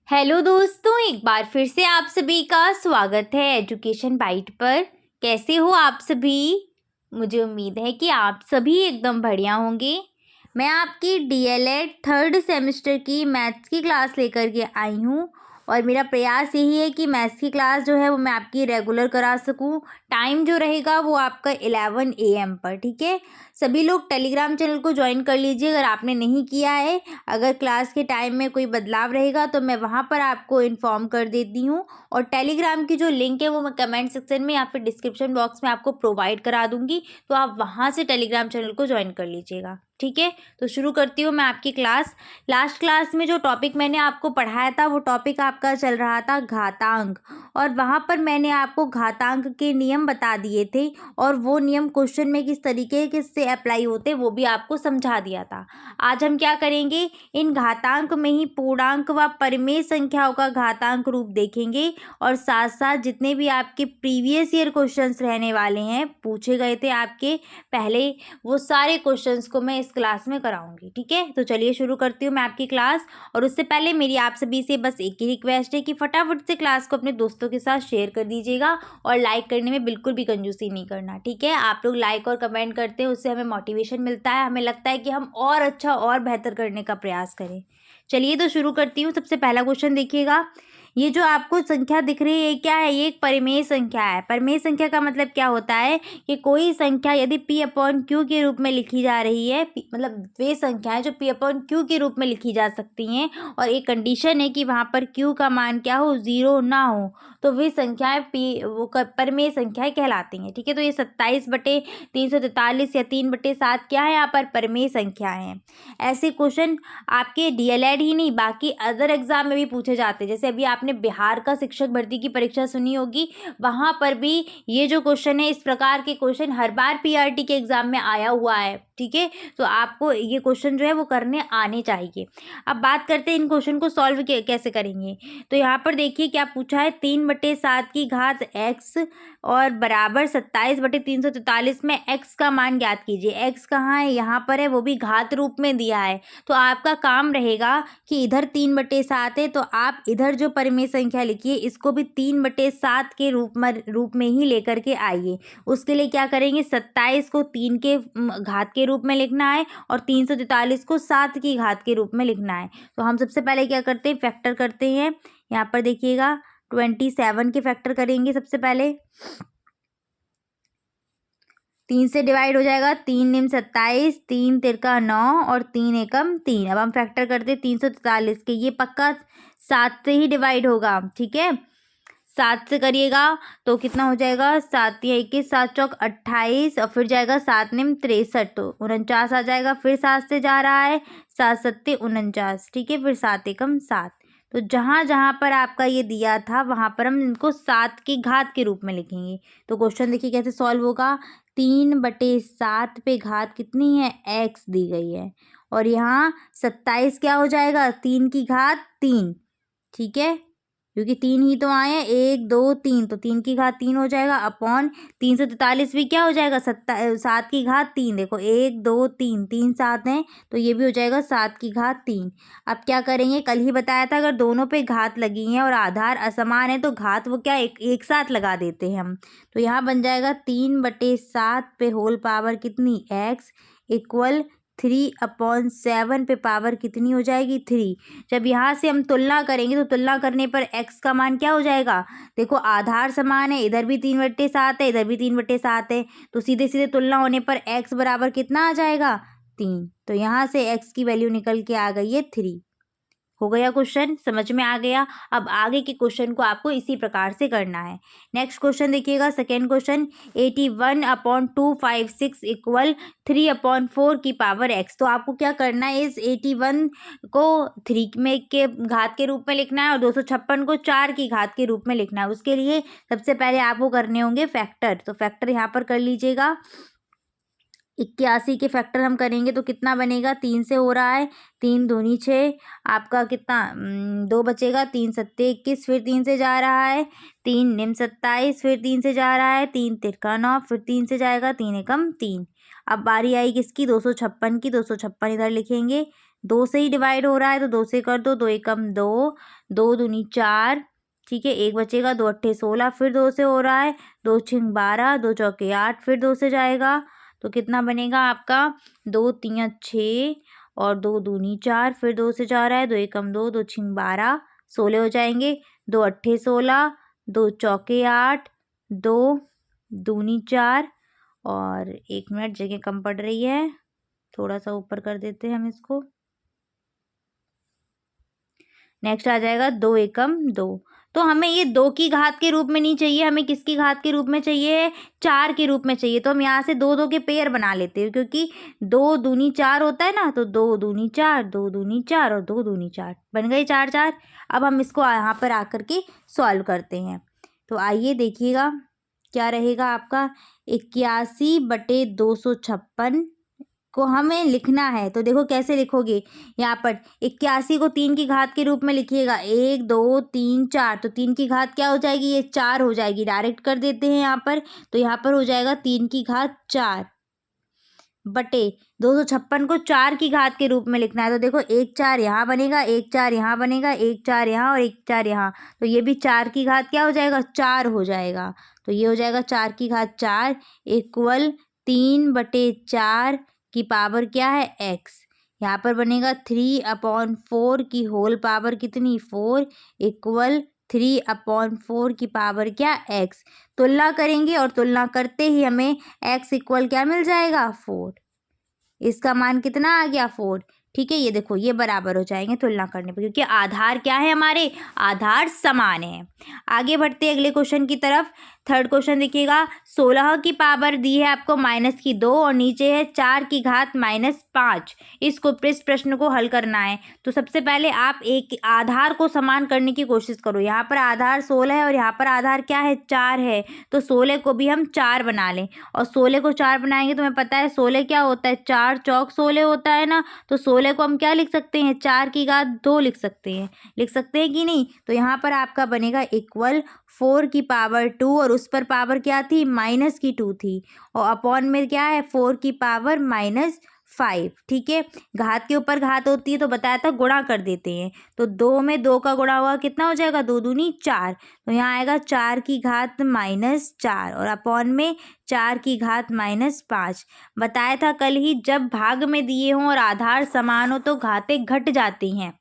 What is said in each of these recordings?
Hello दोस्तों, एक बार फिर से आप सभी का स्वागत है एजुकेशन बाइट पर। कैसे हो आप सभी? मुझे उम्मीद है कि आप सभी एकदम बढ़िया होंगे। मैं आपकी डीएलएड थर्ड सेमेस्टर की मैथ्स की क्लास लेकर के आई हूँ और मेरा प्रयास यही है कि मैथ्स की क्लास जो है वो मैं आपकी रेगुलर करा सकूँ। टाइम जो रहेगा वो आपका 11 AM पर, ठीक है। सभी लोग टेलीग्राम चैनल को ज्वाइन कर लीजिए अगर आपने नहीं किया है। अगर क्लास के टाइम में कोई बदलाव रहेगा तो मैं वहाँ पर आपको इन्फॉर्म कर देती हूँ और टेलीग्राम की जो लिंक है वो मैं कमेंट सेक्शन में या फिर डिस्क्रिप्शन बॉक्स में आपको प्रोवाइड करा दूँगी, तो आप वहाँ से टेलीग्राम चैनल को ज्वाइन कर लीजिएगा, ठीक है। तो शुरू करती हूँ मैं आपकी क्लास। लास्ट क्लास में जो टॉपिक मैंने आपको पढ़ाया था वो टॉपिक आपका चल रहा था घातांक, और वहाँ पर मैंने आपको घातांक के नियम बता दिए थे और वो नियम क्वेश्चन में किस तरीके से अप्लाई होते वो भी आपको समझा दिया था। आज हम क्या करेंगे, इन घातांक में ही पूर्णांक व परिमेय संख्याओं का घातांक रूप देखेंगे और साथ साथ जितने भी आपके प्रीवियस ईयर क्वेश्चंस रहने वाले हैं, पूछे गए थे आपके पहले, वो सारे क्वेश्चंस को मैं इस क्लास में कराऊंगी, ठीक है। तो चलिए शुरू करती हूँ मैं आपकी क्लास। और उससे पहले मेरी आप सभी से बस एक ही रिक्वेस्ट है कि फटाफट से क्लास को अपने दोस्तों के साथ शेयर कर दीजिएगा और लाइक करने में बिल्कुल भी कंजूसी नहीं करना, ठीक है। आप लोग लाइक और कमेंट करते हैं, उससे हमें मोटिवेशन मिलता है, हमें लगता है कि हम और अच्छा और बेहतर करने का प्रयास करें। चलिए तो शुरू करती हूँ। सबसे पहला क्वेश्चन देखिएगा, ये जो आपको संख्या दिख रही है क्या है, ये एक परिमेय संख्या है। परिमेय संख्या का मतलब क्या होता है कि कोई संख्या यदि P/Q के रूप में लिखी जा रही है, मतलब वे संख्याएं जो P/Q के रूप में लिखी जा सकती हैं और एक कंडीशन है कि वहाँ पर Q का मान क्या हो, 0 ना हो, तो वे संख्याएं परिमेय संख्याएं कहलाती हैं, ठीक है। तो ये 27/343 या 3/7 क्या है, यहाँ पर परिमेय संख्याएं हैं। ऐसे क्वेश्चन आपके डीएलएड ही नहीं बाकी अदर एग्जाम में भी पूछे जाते हैं। जैसे अभी आपने बिहार का शिक्षक भर्ती की परीक्षा सुनी होगी, वहाँ पर भी ये जो क्वेश्चन है, इस प्रकार के क्वेश्चन हर बार पीआरटी के एग्जाम में आया हुआ है, ठीक है। तो आपको ये क्वेश्चन जो है वो करने आने चाहिए। अब बात करते हैं इन क्वेश्चन को सॉल्व कैसे करेंगे। तो यहाँ पर देखिए क्या पूछा है, 3/7 की घात x और बराबर 27/343 में x का मान ज्ञात कीजिए। x कहाँ है, यहाँ पर है, वो भी घात रूप में दिया है। तो आपका काम रहेगा कि इधर 3/7 है तो आप इधर जो परिमेय संख्या लिखिए इसको भी 3/7 के रूप में ही लेकर के आइए। उसके लिए क्या करेंगे, 27 को 3 के घात के रूप में लिखना है और 343 को 7 की घात के रूप में लिखना है। तो हम सबसे पहले क्या करते हैं, फैक्टर करते हैं। यहाँ पर देखिएगा 27 के फैक्टर करेंगे सबसे पहले। 3 से डिवाइड हो जाएगा, 3 निम 27, 3 तिरका 9 और 3 एकम 3। अब हम फैक्टर करते 343 के, ये पक्का 7 से ही डिवाइड होगा, ठीक है। 7 से करिएगा तो कितना हो जाएगा, 7 या 21, 7 चौक 28 और फिर जाएगा 7 निम 63, तो 49 आ जाएगा। फिर 7 से जा रहा है, 7 सत्ते 49, ठीक है। फिर 7 एकम 7। तो जहाँ जहाँ पर आपका ये दिया था वहाँ पर हम इनको 7 की घात के रूप में लिखेंगे। तो क्वेश्चन देखिए कैसे सॉल्व होगा। 3/7 पे घात कितनी है, x दी गई है और यहाँ 27 क्या हो जाएगा, 3 की घात 3, ठीक है, क्योंकि 3 ही तो आए हैं, 1 2 3, तो 3 की घात 3 हो जाएगा अपॉन 343 भी क्या हो जाएगा, 7 की घात 3। देखो 1 2 3, 3 7 हैं तो ये भी हो जाएगा 7 की घात 3। अब क्या करेंगे, कल ही बताया था अगर दोनों पे घात लगी हैं और आधार असमान है तो घात वो क्या एक साथ लगा देते हैं हम। तो यहाँ बन जाएगा 3/7 पे होल पावर कितनी, x इक्वल 3/7 पे पावर कितनी हो जाएगी, 3। जब यहाँ से हम तुलना करेंगे तो तुलना करने पर x का मान क्या हो जाएगा, देखो आधार समान है, इधर भी 3/7 है, इधर भी 3/7 है, तो सीधे सीधे तुलना होने पर x बराबर कितना आ जाएगा, 3। तो यहाँ से x की वैल्यू निकल के आ गई है 3। हो गया क्वेश्चन, समझ में आ गया। अब आगे के क्वेश्चन को आपको इसी प्रकार से करना है। नेक्स्ट क्वेश्चन देखिएगा, सेकेंड क्वेश्चन, 81/256 इक्वल 3/4 की पावर x। तो आपको क्या करना है, इस 81 को 3 में के घात के रूप में लिखना है और 256 को 4 की घात के रूप में लिखना है। उसके लिए सबसे पहले आपको करने होंगे फैक्टर, तो फैक्टर यहाँ पर कर लीजिएगा। 81 के फैक्टर हम करेंगे तो कितना बनेगा, 3 से हो रहा है, 3 दूनी 6, आपका कितना 2 बचेगा, 3 सत्ते 21, फिर 3 से जा रहा है, 3 निम 27, फिर 3 से जा रहा है, 3 तिरका 9, फिर 3 से जाएगा, 3 एकम 3। अब बारी आई किसकी, 256 की, 256 इधर लिखेंगे, 2 से ही डिवाइड हो रहा है तो 2 से कर दो, 2 एकम 2, 2 दूनी 4, ठीक है, 1 बचेगा, 2 अट्ठे 16, फिर 2 से हो रहा है, 2 छिंग 12, 2 चौके 8, फिर 2 से जाएगा तो कितना बनेगा आपका 2 तियां 6 और 2 दूनी 4, फिर 2 से जा रहा है, 2 एकम 2, 2 छिंग 12, 16 हो जाएंगे, 2 अट्ठे 16, 2 चौके 8, 2 दूनी 4 और 1 मिनट जगह कम पड़ रही है, थोड़ा सा ऊपर कर देते हैं हम इसको। नेक्स्ट आ जाएगा 2 एकम 2। तो हमें ये 2 की घात के रूप में नहीं चाहिए, हमें किसकी घात के रूप में चाहिए, 4 के रूप में चाहिए। तो हम यहाँ से 2 2 के पेयर बना लेते हैं, क्योंकि 2 दूनी 4 होता है ना, तो 2 दूनी 4, 2 दूनी 4 और 2 दूनी 4 बन गए 4 4। अब हम इसको यहाँ पर आकर के सॉल्व करते हैं। तो आइए देखिएगा क्या रहेगा आपका, 81/256 को हमें लिखना है। तो देखो कैसे लिखोगे, यहाँ पर 81 को 3 की घात के रूप में लिखिएगा, 1 2 3 4, तो 3 की घात क्या हो जाएगी, ये 4 हो जाएगी, डायरेक्ट कर देते हैं यहाँ पर। तो यहाँ पर हो जाएगा 3 की घात 4 बटे 256 को 4 की घात के रूप में लिखना है। तो देखो 1 4 यहाँ बनेगा, 1 4 यहाँ बनेगा, 1 4 यहाँ और 1 4 यहाँ, तो ये भी 4 की घात क्या हो जाएगा, 4 हो जाएगा। तो ये हो जाएगा 4 की घात 4 इक्वल 3/4 की पावर क्या है, x। यहाँ पर बनेगा 3/4 की होल पावर कितनी, 4 इक्वल 3/4 की पावर क्या, x। तुलना करेंगे और तुलना करते ही हमें x इक्वल क्या मिल जाएगा, 4। इसका मान कितना आ गया, 4। ठीक है, ये देखो ये बराबर हो जाएंगे तुलना करने पर, क्योंकि आधार क्या है, हमारे आधार समान है। आगे बढ़ते हैं अगले क्वेश्चन की तरफ। थर्ड क्वेश्चन देखिएगा, 16 की पावर दी है आपको -2 और नीचे है 4 की घात -5। इसको इस प्रश्न को हल करना है। तो सबसे पहले आप एक आधार को समान करने की कोशिश करो। यहाँ पर आधार 16 है और यहाँ पर आधार क्या है, 4 है। तो 16 को भी हम 4 बना लें, और 16 को 4 बनाएंगे तो हमें पता है 16 क्या होता है, 4 चौक 16 होता है ना। तो 16 को हम क्या लिख सकते हैं, 4 की घात 2 लिख सकते हैं कि नहीं। तो यहाँ पर आपका बनेगा इक्वल 4 की पावर 2 और उस पर पावर क्या थी, -2 थी, और अपॉन में क्या है, 4 की पावर -5। ठीक है, घात के ऊपर घात होती है तो बताया था गुणा कर देते हैं। तो 2 में 2 का गुणा हुआ कितना हो जाएगा, 2 दूनी 4, तो यहाँ आएगा 4 की घात -4 और अपॉन में 4 की घात -5। बताया था कल ही, जब भाग में दिए हों और आधार समान हो तो घातें घट जाती हैं।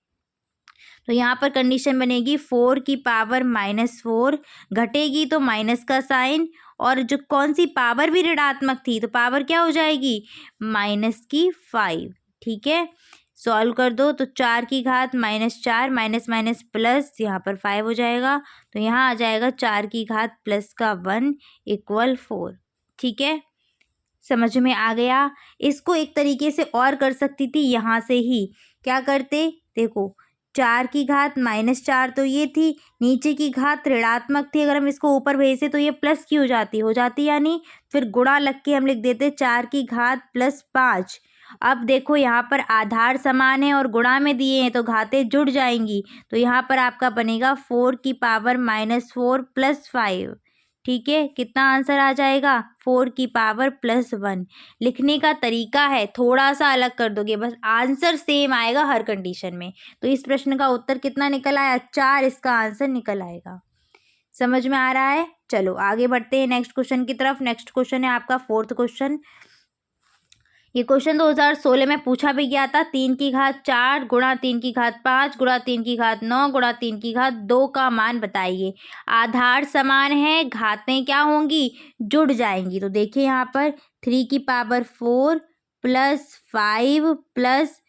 तो यहाँ पर कंडीशन बनेगी 4 की पावर -4, घटेगी तो माइनस का साइन, और जो कौन सी पावर भी ऋणात्मक थी तो पावर क्या हो जाएगी, -5। ठीक है, सॉल्व कर दो तो 4 की घात -4 माइनस माइनस प्लस, यहाँ पर 5 हो जाएगा। तो यहाँ आ जाएगा 4 की घात +1 इक्वल 4। ठीक है, समझ में आ गया। इसको एक तरीके से और कर सकती थी, यहाँ से ही क्या करते, देखो 4 की घात -4 तो ये थी, नीचे की घात ऋणात्मक थी, अगर हम इसको ऊपर भेजते तो ये प्लस की हो जाती यानी फिर गुणा लग के हम लिख देते 4 की घात +5। अब देखो यहाँ पर आधार समान है और गुणा में दिए हैं तो घातें जुड़ जाएंगी। तो यहाँ पर आपका बनेगा 4 की पावर -4 + 5। ठीक है, कितना आंसर आ जाएगा, 4 की पावर +1। लिखने का तरीका है, थोड़ा सा अलग कर दोगे, बस आंसर सेम आएगा हर कंडीशन में। तो इस प्रश्न का उत्तर कितना निकल आया, 4 इसका आंसर निकल आएगा। समझ में आ रहा है। चलो आगे बढ़ते हैं नेक्स्ट क्वेश्चन की तरफ। नेक्स्ट क्वेश्चन है आपका फोर्थ क्वेश्चन। ये क्वेश्चन 2016 में पूछा भी गया था। 3 की घात 4 गुणा 3 की घात 5 गुणा 3 की घात 9 गुणा 3 की घात 2 का मान बताइए। आधार समान है, घातें क्या होंगी, जुड़ जाएंगी। तो देखिए यहाँ पर 3 की पावर 4 + 5 प्लस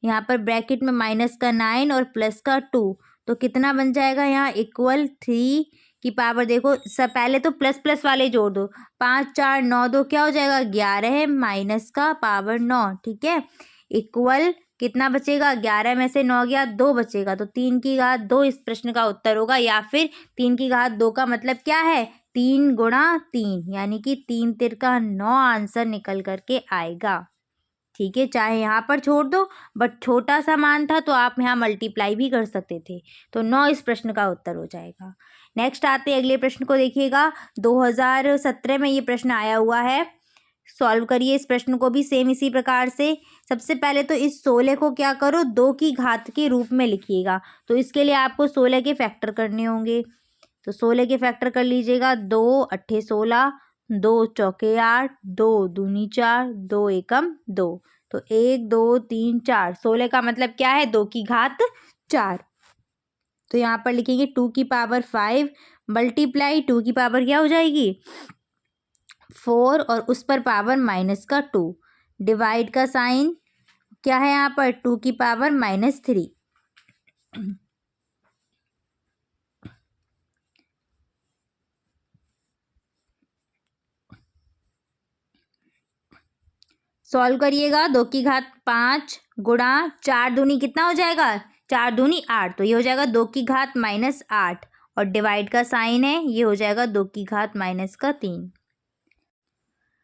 यहाँ पर ब्रैकेट में माइनस का 9 और प्लस का 2, तो कितना बन जाएगा यहाँ इक्वल 3 की पावर, देखो सब पहले तो प्लस प्लस वाले जोड़ दो, 5 4 9 2 क्या हो जाएगा 11 है, माइनस का पावर 9। ठीक है, इक्वल कितना बचेगा, 11 में से 9 गया 2 बचेगा, तो 3 की घात 2 इस प्रश्न का उत्तर होगा। या फिर 3 की घात 2 का मतलब क्या है, 3 गुणा 3 यानी कि 3 तिरका 9 आंसर निकल करके आएगा। ठीक है, चाहे यहाँ पर छोड़ दो, बट छोटा सा मान था तो आप यहाँ मल्टीप्लाई भी कर सकते थे। तो 9 इस प्रश्न का उत्तर हो जाएगा। नेक्स्ट आते हैं अगले प्रश्न को, देखिएगा 2017 में ये प्रश्न आया हुआ है। सॉल्व करिए इस प्रश्न को भी सेम इसी प्रकार से। सबसे पहले तो इस 16 को क्या करो, 2 की घात के रूप में लिखिएगा। तो इसके लिए आपको 16 के फैक्टर करने होंगे। तो 16 के फैक्टर कर लीजिएगा। 2 अट्ठे 16, 2 चौके 8, 2 दूनी 4, 2 एकम 2। तो 1 2 3 4, 16 का मतलब क्या है, 2 की घात 4। तो यहाँ पर लिखेंगे 2 की पावर 5 मल्टीप्लाई 2 की पावर क्या हो जाएगी 4 और उस पर पावर माइनस का 2, डिवाइड का साइन क्या है यहाँ पर 2 की पावर -3। सॉल्व करिएगा। 2 की घात 5 गुणा 4 दूनी कितना हो जाएगा, 4 दूनी 8। तो ये हो जाएगा 2 की घात -8 और डिवाइड का साइन है, ये हो जाएगा 2 की घात -3।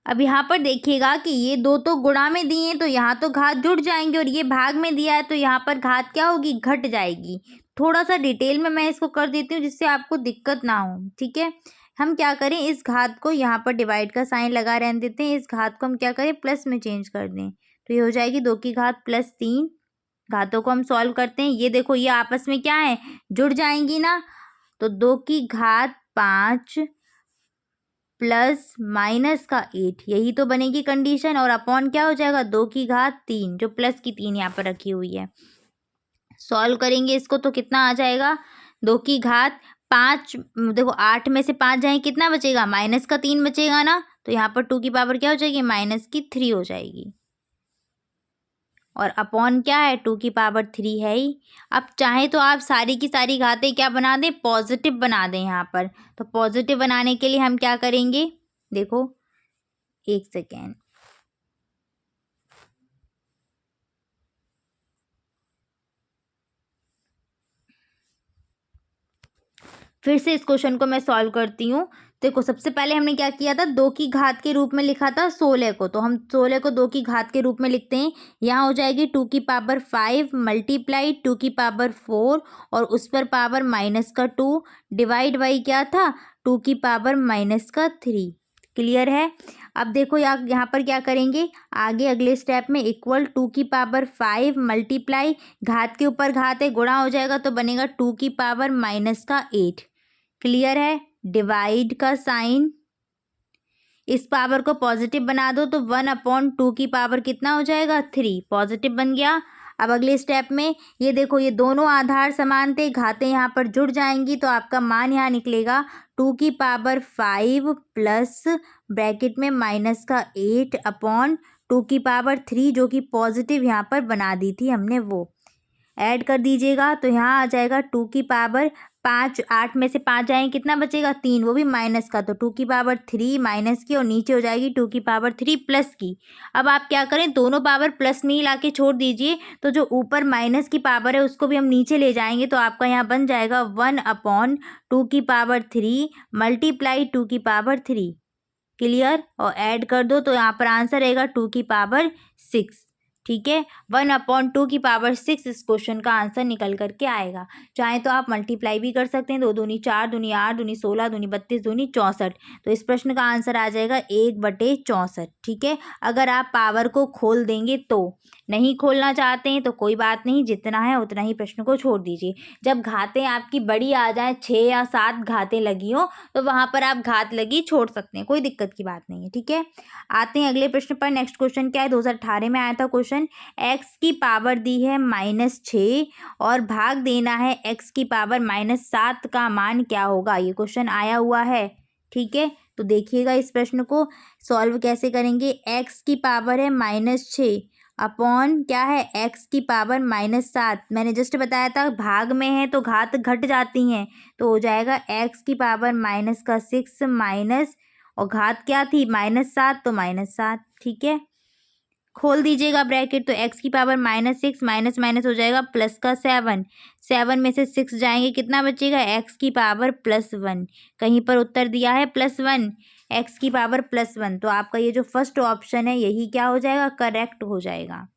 अब यहाँ पर देखिएगा कि ये दो तो गुणा में दिए हैं तो यहाँ तो घात जुड़ जाएंगे और ये भाग में दिया है तो यहाँ पर घात क्या होगी, घट जाएगी। थोड़ा सा डिटेल में मैं इसको कर देती हूँ जिससे आपको दिक्कत ना हो। ठीक है, हम क्या करें, इस घात को यहाँ पर डिवाइड का साइन लगा रहने देते हैं, इस घात को हम क्या करें प्लस में चेंज कर दें। तो ये हो जाएगी 2 की घात +3। घातों को हम सॉल्व करते हैं। ये देखो ये आपस में क्या है, जुड़ जाएंगी ना। तो 2 की घात 5 प्लस माइनस का 8, यही तो बनेगी कंडीशन। और अपॉन क्या हो जाएगा 2 की घात 3, जो प्लस की 3 यहाँ पर रखी हुई है। सॉल्व करेंगे इसको तो कितना आ जाएगा, 2 की घात 5, देखो 8 में से 5 जाए कितना बचेगा, माइनस का 3 बचेगा ना। तो यहाँ पर 2 की पावर क्या हो जाएगी, -3 हो जाएगी। और अपॉन क्या है 2 की पावर 3 है ही। अब चाहे तो आप सारी की सारी घातें क्या बना दें, पॉजिटिव बना दें यहाँ पर। तो पॉजिटिव बनाने के लिए हम क्या करेंगे, देखो एक सेकेंड, फिर से इस क्वेश्चन को मैं सॉल्व करती हूँ। देखो सबसे पहले हमने क्या किया था, 2 की घात के रूप में लिखा था 16 को, तो हम 16 को 2 की घात के रूप में लिखते हैं। यहाँ हो जाएगी 2 की पावर 5 मल्टीप्लाई 2 की पावर 4 और उस पर पावर माइनस का 2, डिवाइड बाई क्या था 2 की पावर -3। क्लियर है। अब देखो यहाँ पर क्या करेंगे, आगे अगले स्टेप में इक्वल 2 की पावर 5 मल्टीप्लाई, घात के ऊपर घात है गुणा हो जाएगा तो बनेगा 2 की पावर -8। क्लियर है। डिवाइड का साइन, इस पावर को पॉजिटिव बना दो तो 1/2 की पावर कितना हो जाएगा 3, पॉजिटिव बन गया। अब अगले स्टेप में ये देखो ये दोनों आधार समान थे, घातें यहाँ पर जुड़ जाएंगी तो आपका मान यहाँ निकलेगा 2 की पावर 5 प्लस ब्रैकेट में -8 अपॉन 2 की पावर 3, जो कि पॉजिटिव यहाँ पर बना दी थी हमने, वो ऐड कर दीजिएगा। तो यहाँ आ जाएगा 2 की पावर 5, 8 में से 5 जाएंगे कितना बचेगा 3, वो भी माइनस का, तो 2 की पावर 3 माइनस की और नीचे हो जाएगी 2 की पावर 3 प्लस की। अब आप क्या करें, दोनों पावर प्लस में ही ला के छोड़ दीजिए, तो जो ऊपर माइनस की पावर है उसको भी हम नीचे ले जाएंगे तो आपका यहाँ बन जाएगा 1/2 की पावर 3 मल्टीप्लाई 2 की पावर 3। क्लियर, और ऐड कर दो तो यहाँ पर आंसर रहेगा 2 की पावर 6। ठीक है, 1/2 की पावर 6 इस क्वेश्चन का आंसर निकल करके आएगा। चाहे तो आप मल्टीप्लाई भी कर सकते हैं, 2 दूनी 4, दूनी 8, दूनी 16, दूनी 32, दूनी 64। तो इस प्रश्न का आंसर आ जाएगा 1/64। ठीक है, अगर आप पावर को खोल देंगे तो, नहीं खोलना चाहते हैं तो कोई बात नहीं, जितना है उतना ही प्रश्न को छोड़ दीजिए। जब घातें आपकी बड़ी आ जाए, 6 या 7 घातें लगी हो तो वहाँ पर आप घात लगी छोड़ सकते हैं, कोई दिक्कत की बात नहीं है। ठीक है, आते हैं अगले प्रश्न पर। नेक्स्ट क्वेश्चन क्या है, 2018 में आया था क्वेश्चन, x की पावर दी है -6 और भाग देना है x की पावर -7 का मान क्या होगा, ये क्वेश्चन आया हुआ है। ठीक है, तो देखिएगा इस प्रश्न को सॉल्व कैसे करेंगे। x की पावर है -6 अपॉन क्या है x की पावर -7, मैंने जस्ट बताया था भाग में है तो घात घट जाती हैं, तो हो जाएगा x की पावर -6 माइनस, और घात क्या थी -7 तो -7। ठीक है, खोल दीजिएगा ब्रैकेट, तो x की पावर -6 माइनस माइनस हो जाएगा प्लस का 7, 7 में से 6 जाएंगे कितना बचेगा x की पावर +1, कहीं पर उत्तर दिया है +1, x की पावर +1, तो आपका ये जो फर्स्ट ऑप्शन है यही क्या हो जाएगा, करेक्ट हो जाएगा।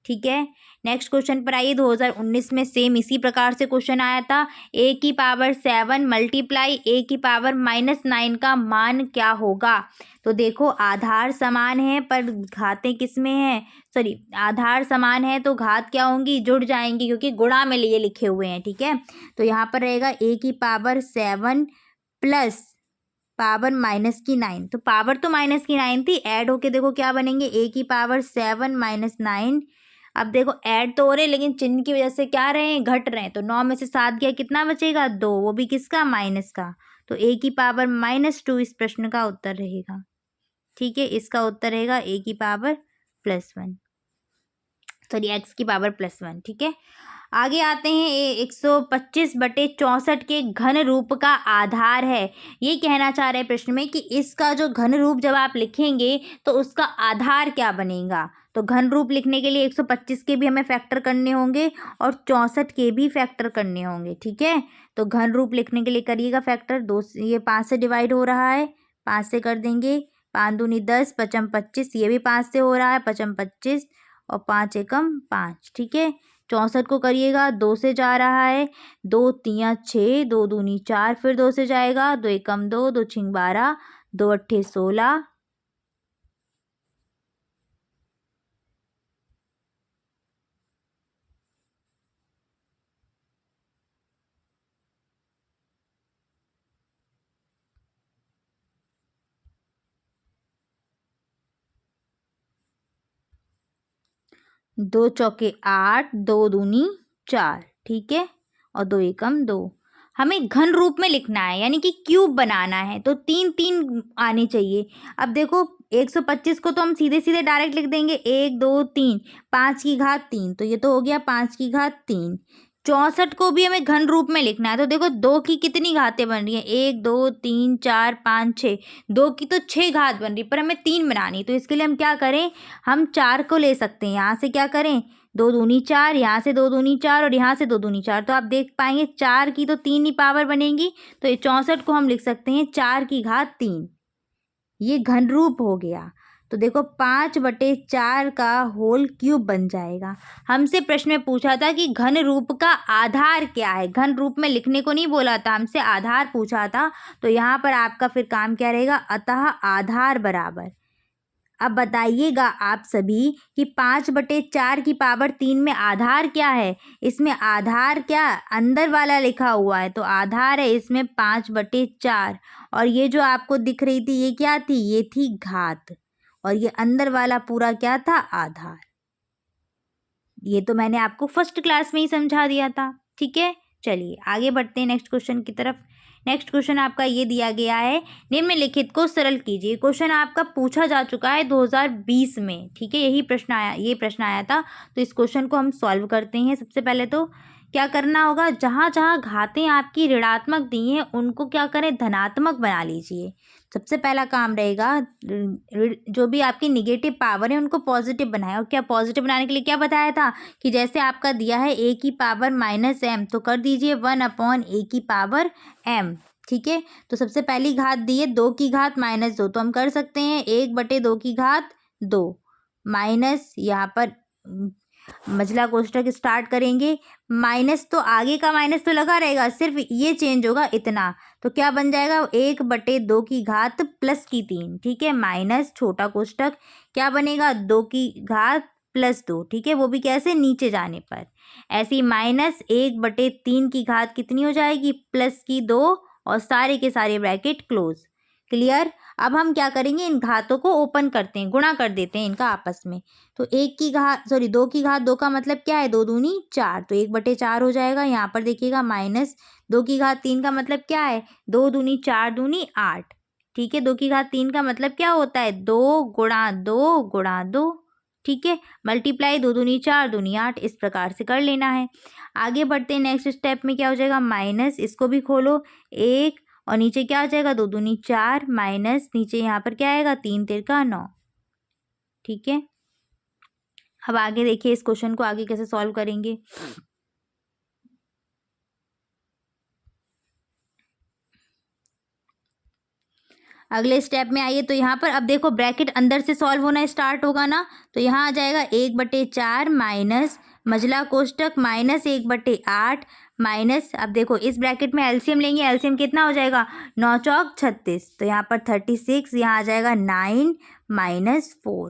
ठीक है, नेक्स्ट क्वेश्चन पर आइए। 2019 में सेम इसी प्रकार से क्वेश्चन आया था। a की पावर 7 मल्टीप्लाई a की पावर -9 का मान क्या होगा। तो देखो आधार समान है पर घातें किस में है, सॉरी आधार समान है तो घात क्या होंगी, जुड़ जाएंगी क्योंकि गुणा में लिए लिखे हुए हैं। ठीक है, तो यहाँ पर रहेगा a की पावर 7 प्लस पावर -9। तो पावर तो -9 थी, ऐड होके देखो क्या बनेंगे, a की पावर 7 -9। अब देखो ऐड तो हो रहे लेकिन चिन्ह की वजह से क्या रहे हैं, घट रहे हैं। तो 9 में से 7 गया, कितना बचेगा, 2, वो भी किसका, माइनस का। तो a की पावर -2 इस प्रश्न का उत्तर रहेगा। ठीक है, इसका उत्तर रहेगा a की पावर +1, सॉरी x की पावर +1। ठीक है, आगे आते हैं। 125/64 के घन रूप का आधार है। ये कहना चाह रहे हैं प्रश्न में कि इसका जो घन रूप जब आप लिखेंगे तो उसका आधार क्या बनेगा। तो घन रूप लिखने के लिए 125 के भी हमें फैक्टर करने होंगे और 64 के भी फैक्टर करने होंगे। ठीक है, तो घन रूप लिखने के लिए करिएगा फैक्टर। 2 ये 5 से डिवाइड हो रहा है, 5 से कर देंगे, 5 दूनी 10, 5 25, ये भी 5 से हो रहा है, 5 25 और 5 एकम 5। ठीक है, 64 को करिएगा, 2 से जा रहा है, 2 तियाँ 6, 2 दूनी 4, फिर 2 से जाएगा, 2 एकम 2, 2 छिंग 12, 2 अट्ठे 16, 2 चौके 8, 2 दूनी 4। ठीक है, और 2 एकम 2। हमें घन रूप में लिखना है यानी कि क्यूब बनाना है, तो 3 3 आनी चाहिए। अब देखो 125 को तो हम सीधे सीधे डायरेक्ट लिख देंगे, 1 2 3, 5 की घात 3, तो ये तो हो गया 5 की घात 3। 64 को भी हमें घन रूप में लिखना है, तो देखो 2 की कितनी घातें बन रही हैं, 1 2 3 4 5 6, 2 की तो 6 घात बन रही, पर हमें 3 बनानी। तो इसके लिए हम क्या करें, हम 4 को ले सकते हैं, यहाँ से क्या करें, 2 दूनी 4, यहाँ से 2 दूनी 4 और यहाँ से 2 दूनी 4। तो आप देख पाएंगे 4 की तो 3 ही पावर बनेगी, तो ये 64 को हम लिख सकते हैं 4 की घात 3। ये घन रूप हो गया। तो देखो 5/4 का होल क्यूब बन जाएगा। हमसे प्रश्न में पूछा था कि घन रूप का आधार क्या है, घन रूप में लिखने को नहीं बोला था, हमसे आधार पूछा था। तो यहाँ पर आपका फिर काम क्या रहेगा, अतः आधार बराबर। अब बताइएगा आप सभी कि 5/4 की पावर 3 में आधार क्या है। इसमें आधार क्या, अंदर वाला लिखा हुआ है, तो आधार है इसमें 5/4। और ये जो आपको दिख रही थी ये क्या थी, ये थी घात, और ये अंदर वाला पूरा क्या था, आधार। ये तो मैंने आपको फर्स्ट क्लास में ही समझा दिया था। ठीक है, चलिए आगे बढ़ते हैं नेक्स्ट क्वेश्चन की तरफ। नेक्स्ट क्वेश्चन आपका ये दिया गया है, निम्नलिखित को सरल कीजिए। क्वेश्चन आपका पूछा जा चुका है 2020 में। ठीक है, यही प्रश्न आया, ये प्रश्न आया था। तो इस क्वेश्चन को हम सॉल्व करते हैं। सबसे पहले तो क्या करना होगा, जहाँ जहाँ घातें आपकी ऋणात्मक दी हैं उनको क्या करें, धनात्मक बना लीजिए। सबसे पहला काम रहेगा, जो भी आपकी निगेटिव पावर है उनको पॉजिटिव बनाए। और क्या पॉजिटिव बनाने के लिए क्या बताया था कि जैसे आपका दिया है a की पावर -m, तो कर दीजिए 1/a की पावर m। ठीक है, तो सबसे पहली घात दी है 2 की घात -2, तो हम कर सकते हैं 1/2 की घात 2 माइनस, यहाँ पर मझला कोष्ठक स्टार्ट करेंगे, माइनस तो आगे का माइनस तो लगा रहेगा, सिर्फ ये चेंज होगा इतना। तो क्या बन जाएगा, 1/2 की घात +3। ठीक है, माइनस छोटा कोष्ठक क्या बनेगा, 2 की घात +2। ठीक है, वो भी कैसे, नीचे जाने पर। ऐसे ही -1/3 की घात कितनी हो जाएगी, +2, और सारे के सारे ब्रैकेट क्लोज। क्लियर। अब हम क्या करेंगे, इन घातों को ओपन करते हैं, गुणा कर देते हैं इनका आपस में। तो 2 की घात 2 का मतलब क्या है, 2 दूनी 4, तो 1/4 हो जाएगा। यहाँ पर देखिएगा -2 की घात 3 का मतलब क्या है, 2 दूनी 4 दूनी 8। ठीक है, 2 की घात 3 का मतलब क्या होता है, 2 गुणा 2 गुणा 2। ठीक है, मल्टीप्लाई 2 दूनी 4 दूनी 8, इस प्रकार से कर लेना है। आगे बढ़ते हैं, नेक्स्ट स्टेप में क्या हो जाएगा, माइनस, इसको भी खोलो 1, और नीचे क्या आ जाएगा, 2 दूनी 4 माइनस, नीचे यहाँ पर क्या आएगा, 3 तिरका 9। ठीक है, अब आगे देखिए इस क्वेश्चन को आगे कैसे सॉल्व करेंगे। अगले स्टेप में आइए, तो यहाँ पर अब देखो ब्रैकेट अंदर से सॉल्व होना स्टार्ट होगा ना, तो यहाँ आ जाएगा 1/4 माइनस मझला कोष्टक -1/8 माइनस, अब देखो इस ब्रैकेट में एलसीएम लेंगे, एलसीएम कितना हो जाएगा 9 चौक 36, तो यहाँ पर 36, यहाँ आ जाएगा 9 - 4।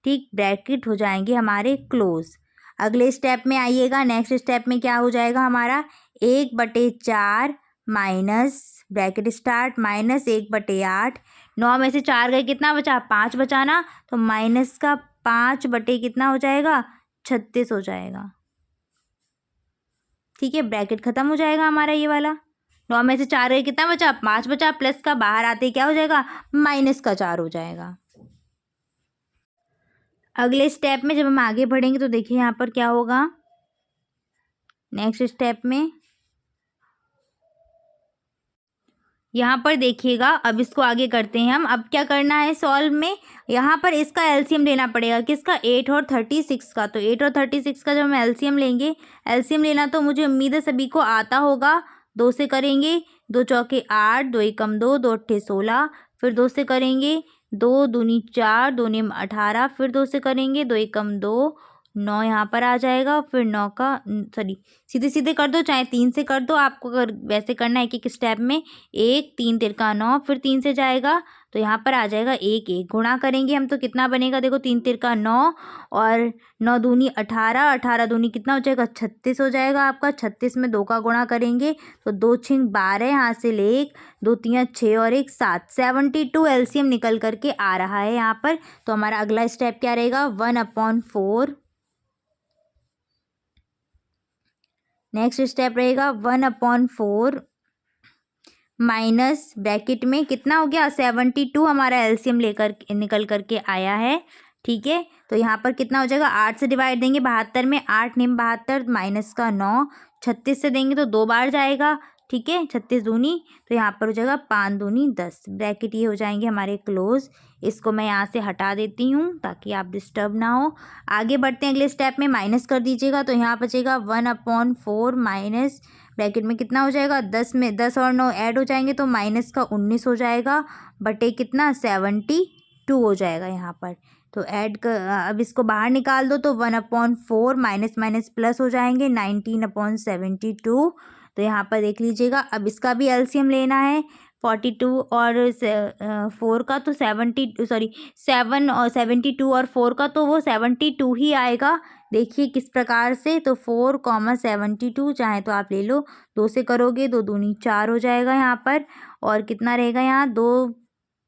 ठीक, ब्रैकेट हो जाएंगे हमारे क्लोज। अगले स्टेप में आइएगा, नेक्स्ट स्टेप में क्या हो जाएगा हमारा 1/4 माइनस ब्रैकेट स्टार्ट -1/8, 9 में से 4 गए, कितना बचा 5 बचा ना, तो माइनस का 5 बटे कितना हो जाएगा 36 हो जाएगा। ठीक है, ब्रैकेट खत्म हो जाएगा हमारा ये वाला। 9 में से 4 गए, कितना बचा 5 बचा, प्लस का बाहर आते क्या हो जाएगा -4 हो जाएगा। अगले स्टेप में जब हम आगे बढ़ेंगे तो देखिए यहाँ पर क्या होगा। नेक्स्ट स्टेप में यहाँ पर देखिएगा, अब इसको आगे करते हैं हम। अब क्या करना है सॉल्व में, यहाँ पर इसका एलसीएम लेना पड़ेगा, किसका 8 और 36 का। तो 8 और 36 का जब हम एलसीएम लेंगे, एलसीएम लेना तो मुझे उम्मीद है सभी को आता होगा। 2 से करेंगे, 2 चौके 8, 2 एकम 2, 2 अट्ठे 16, फिर 2 से करेंगे, 2 दूनी 4, 2 नेम 18, फिर 2 से करेंगे, 2 एकम 2, 9 यहाँ पर आ जाएगा, फिर 9 का सॉरी सीधे सीधे कर दो, चाहे 3 से कर दो, आपको अगर वैसे करना है एक स्टेप में। 1 3 तिरका 9, फिर 3 से जाएगा तो यहाँ पर आ जाएगा 1 1, गुणा करेंगे हम तो कितना बनेगा, देखो 3 तिरका 9 और 9 दूनी 18, 18 दूनी कितना हो जाएगा 36 हो जाएगा आपका। 36 में 2 का गुणा करेंगे तो 2 छिंग 12, हासिल 1, 2 तियाँ 6 और 1 7, 72 एलसीएम निकल करके आ रहा है यहाँ पर। तो हमारा अगला स्टेप क्या रहेगा 1/4। नेक्स्ट स्टेप रहेगा 1/4 माइनस ब्रैकेट में कितना हो गया 72, हमारा एलसीएम लेकर निकल करके आया है। ठीक है, तो यहाँ पर कितना हो जाएगा 8 से डिवाइड देंगे 72 में, 8 निम 72 माइनस का 9, 36 से देंगे तो 2 बार जाएगा। ठीक है, 36 दूनी, तो यहाँ पर हो जाएगा 5 दूनी 10, ब्रैकेट ये हो जाएंगे हमारे क्लोज। इसको मैं यहाँ से हटा देती हूँ ताकि आप डिस्टर्ब ना हो। आगे बढ़ते हैं अगले स्टेप में, माइनस कर दीजिएगा तो यहाँ बचेगा 1/4 माइनस ब्रैकेट में कितना हो जाएगा 10 में 10 और 9 ऐड हो जाएंगे तो माइनस का 19 हो जाएगा, बटे कितना 72 हो जाएगा यहाँ पर। तो ऐड कर, अब इसको बाहर निकाल दो तो 1/4 माइनस माइनस प्लस हो जाएंगे 19/72। तो यहाँ पर देख लीजिएगा, अब इसका भी एलसीएम लेना है 42 और 4 का, तो 7 और 72 और 4 का, तो वो 72 ही आएगा। देखिए किस प्रकार से, तो 4, 72 चाहे तो आप ले लो, 2 से करोगे 2 दूनी 4 हो जाएगा यहाँ पर, और कितना रहेगा यहाँ 2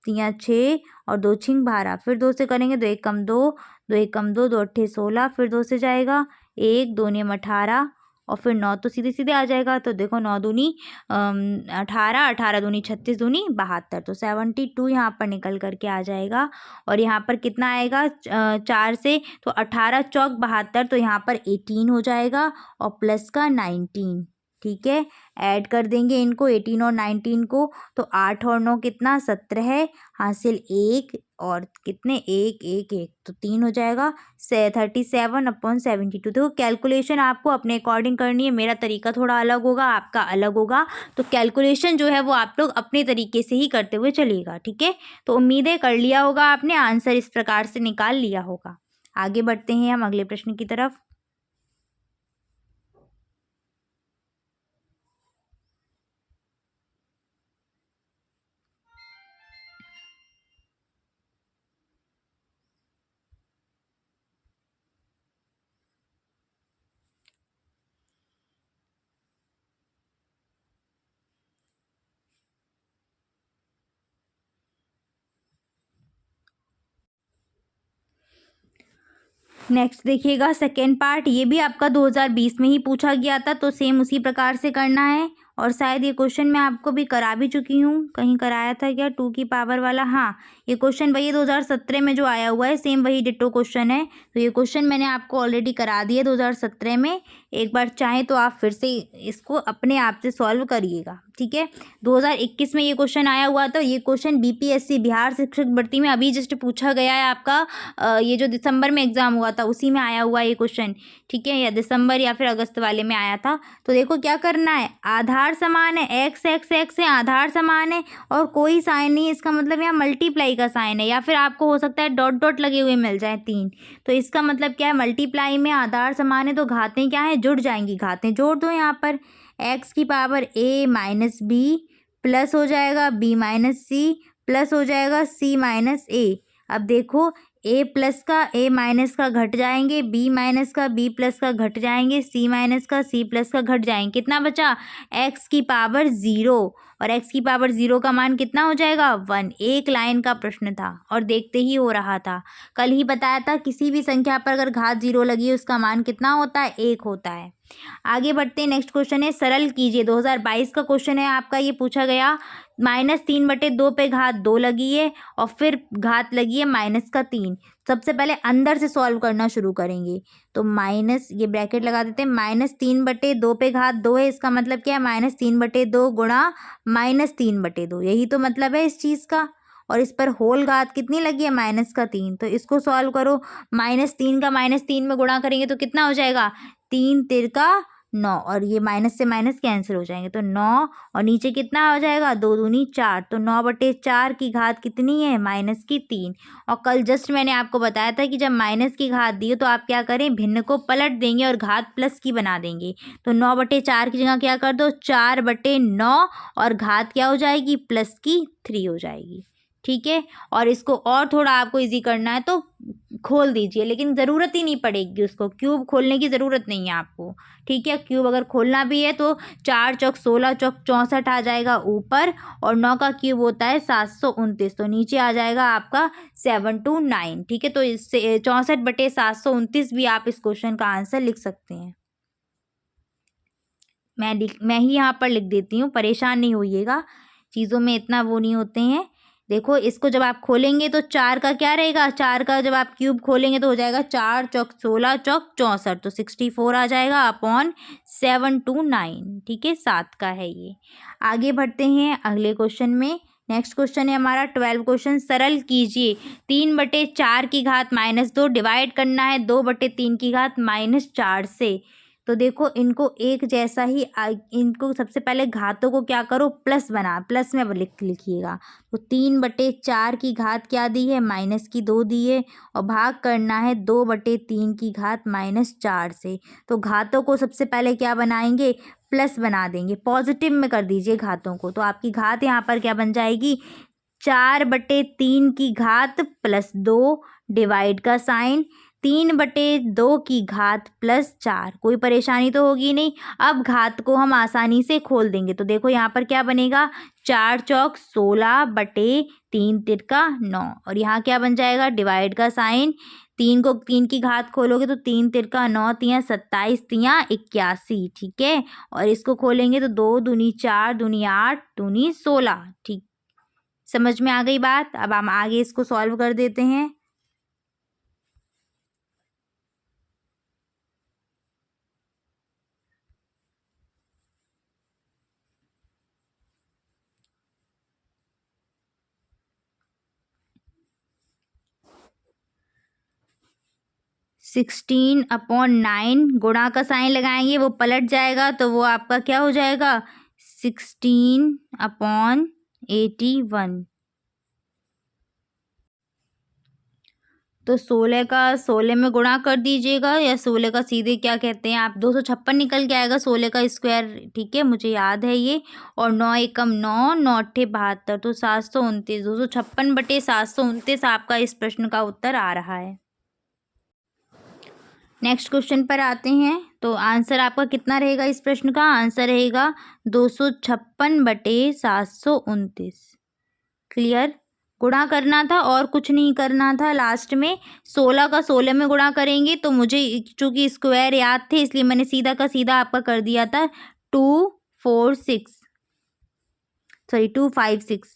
तियाँ 6 और 2 छिंग 12, फिर 2 से करेंगे 2 एकम 2, 2 एकम 2, 2 अट्ठे 16, फिर 2 से जाएगा 1 2 नेम 18 और फिर 9 तो सीधे सीधे आ जाएगा। तो देखो 9 दूनी 18, 18 दूनी 36 दूनी 72, तो 72 यहाँ पर निकल करके आ जाएगा। और यहाँ पर कितना आएगा 4 से, तो 18 चौक 72, तो यहाँ पर 18 हो जाएगा और प्लस का 19। ठीक है, ऐड कर देंगे इनको 18 और 19 को, तो 8 और 9 कितना 17 है, हासिल 1 और कितने 1 1 1, तो 3 हो जाएगा 37/72। देखो कैलकुलेशन आपको अपने अकॉर्डिंग करनी है, मेरा तरीका थोड़ा अलग होगा, आपका अलग होगा, तो कैलकुलेशन जो है वो आप लोग अपने तरीके से ही करते हुए चलिएगा। ठीक है, तो उम्मीद है कर लिया होगा आपने, आंसर इस प्रकार से निकाल लिया होगा। आगे बढ़ते हैं हम अगले प्रश्न की तरफ। नेक्स्ट देखिएगा सेकेंड पार्ट, ये भी आपका 2020 में ही पूछा गया था, तो सेम उसी प्रकार से करना है। और शायद ये क्वेश्चन मैं आपको भी करा भी चुकी हूँ, कहीं कराया था क्या 2 की पावर वाला, हाँ ये क्वेश्चन वही 2017 में जो आया हुआ है, सेम वही डिट्टो क्वेश्चन है। तो ये क्वेश्चन मैंने आपको ऑलरेडी करा दिया 2017 में, एक बार चाहें तो आप फिर से इसको अपने आप से सॉल्व करिएगा। ठीक है, 2021 में ये क्वेश्चन आया हुआ था, ये क्वेश्चन बीपीएससी बिहार शिक्षक भर्ती में अभी जस्ट पूछा गया है आपका, ये जो दिसंबर में एग्जाम हुआ था उसी में आया हुआ ये क्वेश्चन। ठीक है, या दिसंबर या फिर अगस्त वाले में आया था। तो देखो क्या करना है, आधार आधार समान है, एक्स एक्स एक्स है, आधार समान है और कोई साइन नहीं है, इसका मतलब यहाँ मल्टीप्लाई का साइन है, या फिर आपको हो सकता है डॉट डॉट लगे हुए मिल जाए 3। तो इसका मतलब क्या है, मल्टीप्लाई में आधार समान है तो घातें क्या है, जुड़ जाएंगी। घातें जोड़ दो यहाँ पर, एक्स की power a minus b plus हो जाएगा b माइनस सी प्लस हो जाएगा c माइनस ए। अब देखो a प्लस का a माइनस का घट जाएंगे, b माइनस का b प्लस का घट जाएंगे, c माइनस का c प्लस का घट जाएंगे। कितना बचा, x की पावर 0 और x की पावर 0 का मान कितना हो जाएगा 1। एक लाइन का प्रश्न था और देखते ही हो रहा था। कल ही बताया था किसी भी संख्या पर अगर घात 0 लगी है उसका मान कितना होता है, 1 होता है। आगे बढ़ते हैं, नेक्स्ट क्वेश्चन है सरल कीजिए। 2022 का क्वेश्चन है आपका, ये पूछा गया -3/2 पे घात 2 लगी है और फिर घात लगी है -3। सबसे पहले अंदर से सॉल्व करना शुरू करेंगे। तो माइनस, ये ब्रैकेट लगा देते हैं, -3/2 पे घात 2 है, इसका मतलब क्या है -3/2 गुणा -3/2, यही तो मतलब है इस चीज़ का। और इस पर होल घात कितनी लगी है, -3। तो इसको सॉल्व करो, -3 का -3 में गुणा करेंगे तो कितना हो जाएगा, 3 तिरका 9 और ये माइनस से माइनस कैंसिल हो जाएंगे तो 9 और नीचे कितना हो जाएगा, 2 दूनी 4। तो 9/4 की घात कितनी है, -3। और कल जस्ट मैंने आपको बताया था कि जब माइनस की घात दी हो तो आप क्या करें, भिन्न को पलट देंगे और घात प्लस की बना देंगे। तो 9/4 की जगह क्या कर दो, 4/9 और घात क्या हो जाएगी, प्लस की 3 हो जाएगी। ठीक है, और इसको और थोड़ा आपको इजी करना है तो खोल दीजिए, लेकिन ज़रूरत ही नहीं पड़ेगी उसको, क्यूब खोलने की ज़रूरत नहीं है आपको। ठीक है, क्यूब अगर खोलना भी है तो 4 चौक 16 चौक 64 आ जाएगा ऊपर और 9 का क्यूब होता है 729, तो नीचे आ जाएगा आपका 729। ठीक है, तो इससे 64/729 भी आप इस क्वेश्चन का आंसर लिख सकते हैं। मैं ही यहाँ पर लिख देती हूँ, परेशान नहीं होइएगा, चीज़ों में इतना वो नहीं होते हैं। देखो इसको जब आप खोलेंगे तो 4 का क्या रहेगा, 4 का जब आप क्यूब खोलेंगे तो हो जाएगा 4 चौक 16 चौक 64, तो 64 आ जाएगा अपॉन 729। ठीक है, 7 का है ये। आगे बढ़ते हैं अगले क्वेश्चन में। नेक्स्ट क्वेश्चन है हमारा 12 क्वेश्चन, सरल कीजिए। 3/4 की घात -2 डिवाइड करना है 2/3 की घात -4 से। तो देखो इनको एक जैसा ही इनको सबसे पहले घातों को क्या करो, प्लस बना, प्लस में लिखिएगा। तो 3/4 की घात क्या दी है, -2 दी है और भाग करना है 2/3 की घात -4 से। तो घातों को सबसे पहले क्या बनाएंगे, प्लस बना देंगे, पॉजिटिव में कर दीजिए घातों को। तो आपकी घात यहाँ पर क्या बन जाएगी, 4/3 की घात +2 डिवाइड का साइन 3/2 की घात +4। कोई परेशानी तो होगी नहीं। अब घात को हम आसानी से खोल देंगे। तो देखो यहाँ पर क्या बनेगा, 4 चौक 16/3 तिरका 9 और यहाँ क्या बन जाएगा, डिवाइड का साइन। 3 की घात खोलोगे तो 3 तिरका 9 तियाँ 27 तियाँ 81। ठीक है, और इसको खोलेंगे तो 2 दूनी 4 दूनी 8 दूनी 16। ठीक, समझ में आ गई बात। अब हम आगे इसको सॉल्व कर देते हैं। सिक्सटीन अपॉन 9 गुणा का साइन लगाएंगे, वो पलट जाएगा तो वो आपका क्या हो जाएगा, 16/81। तो 16 का 16 में गुणा कर दीजिएगा, या 16 का सीधे क्या कहते हैं आप, 256 निकल के आएगा 16 का स्क्वायर। ठीक है, मुझे याद है ये। और 9 एकम 9 9 अट्ठे 72, तो 729, 256/729 आपका इस प्रश्न का उत्तर आ रहा है। नेक्स्ट क्वेश्चन पर आते हैं। तो आंसर आपका कितना रहेगा इस प्रश्न का, आंसर रहेगा 256/729। क्लियर, गुणा करना था और कुछ नहीं करना था। लास्ट में 16 का 16 में गुणा करेंगे तो मुझे चूँकि स्क्वायर याद थे इसलिए मैंने सीधा का सीधा आपका कर दिया था 256।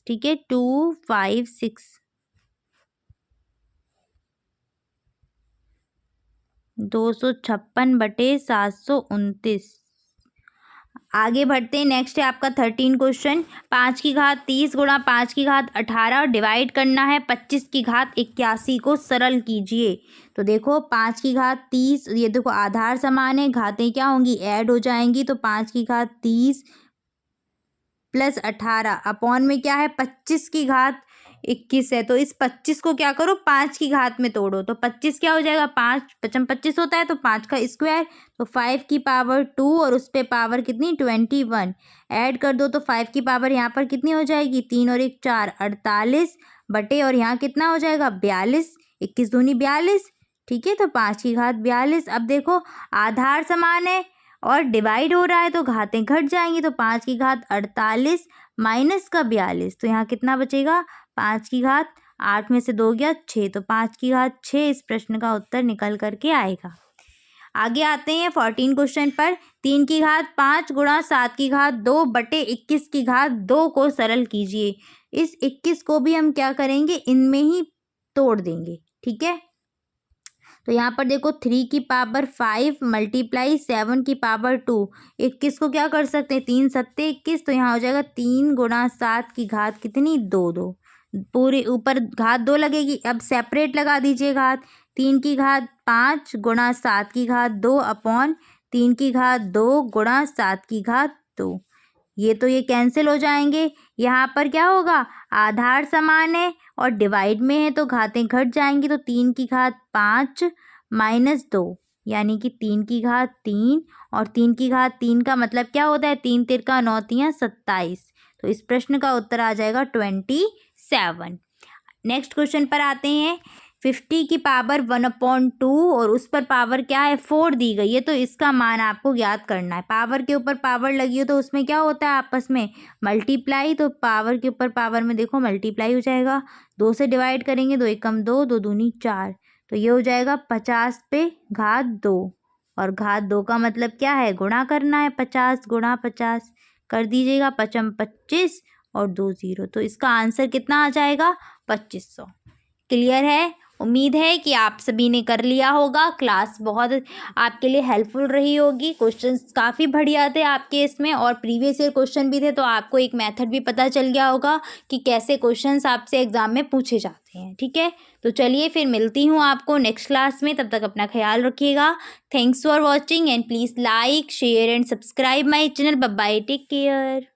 ठीक है, 256 256/729। आगे बढ़ते हैं। नेक्स्ट है आपका 13 क्वेश्चन, 5 की घात 30 गुणा 5 की घात 18 डिवाइड करना है 25 की घात 81 को, सरल कीजिए। तो देखो 5 की घात 30, ये देखो आधार समान है, घातें क्या होंगी, ऐड हो जाएंगी। तो 5 की घात 30 प्लस 18 अपॉन में क्या है 25 की घात 21 है। तो इस 25 को क्या करो 5 की घात में तोड़ो, तो 25 क्या हो जाएगा 5 पचम 25 होता है, तो 5 का स्क्वायर, तो 5 की पावर 2 और उस पे पावर कितनी 21 ऐड कर दो, तो 5 की पावर यहाँ पर कितनी हो जाएगी 3 और 1 4 48 बटे, और यहाँ कितना हो जाएगा 42, 21 दूनी 42, ठीक है। तो 5 की घात 42। अब देखो आधार समान है और डिवाइड हो रहा है तो घातें घट जाएंगी, तो 5 की घात 48 माइनस का 42, तो यहाँ कितना बचेगा 5 की घात 8 में से 2 गया 6, तो 5 की घात 6 इस प्रश्न का उत्तर निकल करके आएगा। आगे आते हैं 14 क्वेश्चन पर। 3 की घात 5 गुणा 7 की घात 2 बटे 21 की घात 2 को सरल कीजिए। इस 21 को भी हम क्या करेंगे इनमें ही तोड़ देंगे, ठीक है। तो यहाँ पर देखो 3 की पावर 5 मल्टीप्लाई 7 की पावर 2, 21 को क्या कर सकते हैं 3 सत्ते 21, तो यहाँ हो जाएगा 3 गुणा 7 की घात कितनी 2 2, पूरे ऊपर घात 2 लगेगी, अब सेपरेट लगा दीजिए घात। 3 की घात 5 गुणा 7 की घात 2 अपॉन 3 की घात 2 गुणा 7 की घात 2, ये तो ये कैंसिल हो जाएंगे। यहाँ पर क्या होगा आधार समान है और डिवाइड में है तो घातें घट जाएंगी, तो 3 की घात 5 माइनस 2 यानी कि 3 की घात 3, और 3 की घात 3 का मतलब क्या होता है 3 तिरका 9 तियाँ 27, तो इस प्रश्न का उत्तर आ जाएगा 27। नेक्स्ट क्वेश्चन पर आते हैं। 50 की पावर 1/2 और उस पर पावर क्या है 4 दी गई है, तो इसका मान आपको ज्ञात करना है। पावर के ऊपर पावर लगी हो तो उसमें क्या होता है आपस में मल्टीप्लाई, तो पावर के ऊपर पावर में देखो मल्टीप्लाई हो जाएगा, 2 से डिवाइड करेंगे 2 एकम 2 2 दूनी 4, तो ये हो जाएगा 50 पे घात 2, और घात 2 का मतलब क्या है गुणा करना है, 50 गुणा 50 कर दीजिएगा, पचम 25 और 2 0, तो इसका आंसर कितना आ जाएगा 2500। क्लियर है। उम्मीद है कि आप सभी ने कर लिया होगा। क्लास बहुत आपके लिए हेल्पफुल रही होगी। क्वेश्चंस काफ़ी बढ़िया थे आपके इसमें, और प्रीवियस ईयर क्वेश्चन भी थे, तो आपको एक मेथड भी पता चल गया होगा कि कैसे क्वेश्चंस आपसे एग्जाम में पूछे जाते हैं, ठीक है। तो चलिए फिर मिलती हूँ आपको नेक्स्ट क्लास में, तब तक अपना ख्याल रखिएगा। Thanks for watching and please like share and subscribe my channel. Bye bye, take care.